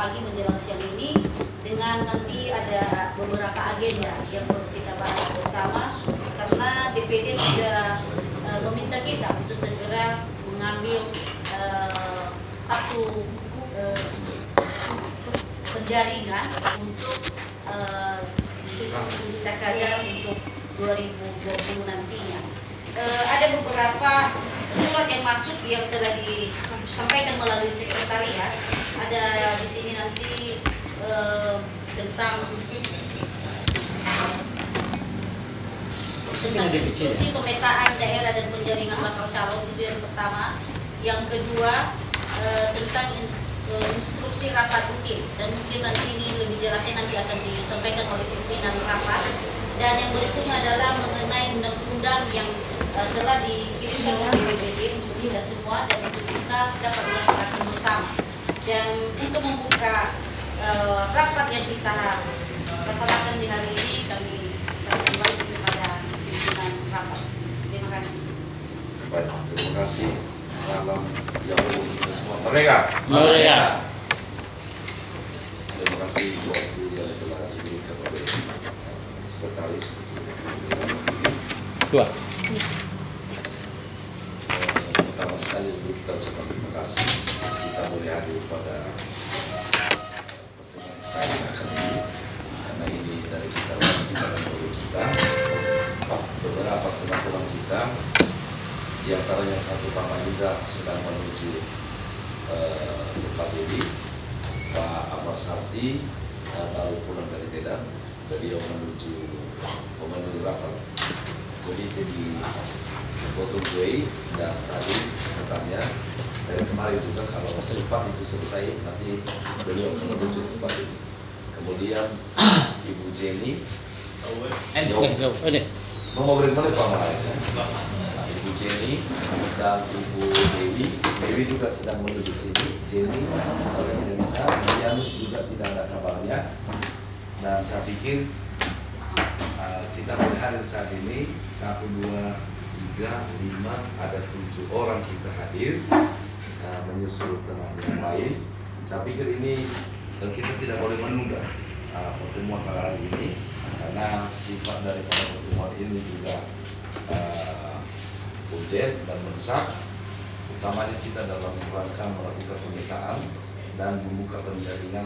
pagi menjelang siang ini dengan nanti ada beberapa agenda yang perlu kita bahas bersama karena DPD sudah meminta kita untuk segera mengambil satu penjaringan untuk Cakada untuk 2020 nantinya. Ada beberapa surat yang masuk yang telah disampaikan melalui sekretariat. Ada di sini nanti tentang instruksi pemetaan daerah dan penjaringan bakal calon, itu yang pertama. Yang kedua tentang instruksi rapat rutin, dan mungkin nanti ini lebih jelasnya nanti akan disampaikan oleh pimpinan rapat. Dan yang berikutnya adalah mengenai undang-undang yang telah dikirimkan oleh DPD untuk kita semua dan untuk kita dapat melaksanakan bersama. Dan untuk membuka rapat yang kita laksanakan di hari ini, kami serahkan kembali kepada pimpinan rapat. Terima kasih. Baik, terima kasih. Salam yang kita semua. Merdeka. Merdeka. Terima kasih waktu yang telah diberikan oleh sekretaris. Dua. Pertama sekali kita ucapkan terima kasih kita boleh hadir pada pertemuan kita kali ini, karena ini dari kita dan oleh kita beberapa teman-teman kita, di antaranya satu Pak Maninda sedang menuju tempat ini, Pak Abbas Sarti baru pulang dari Medan, beliau memenuhi rapat komite di Botol Joy, dan tadi katanya dari kemarin juga kalau sempat itu selesai nanti beliau akan menuju tempat ini. Kemudian Ibu Jenny, mau beri mana Pak Malai? Ibu Jenny dan Ibu Dewi juga sedang menuju sini. Jenny kalau tidak bisa, Janus juga tidak ada kabarnya. Dan saya pikir kita boleh hadir saat ini 1, 2, 3, 5, ada 7 orang kita hadir menyusul teman yang lain. Saya pikir ini kita tidak boleh menunda pertemuan pada hari ini, karena sifat daripada pertemuan ini juga urgent dan mendesak. Utamanya kita dalam rangka melakukan pemetaan dan membuka penjaringan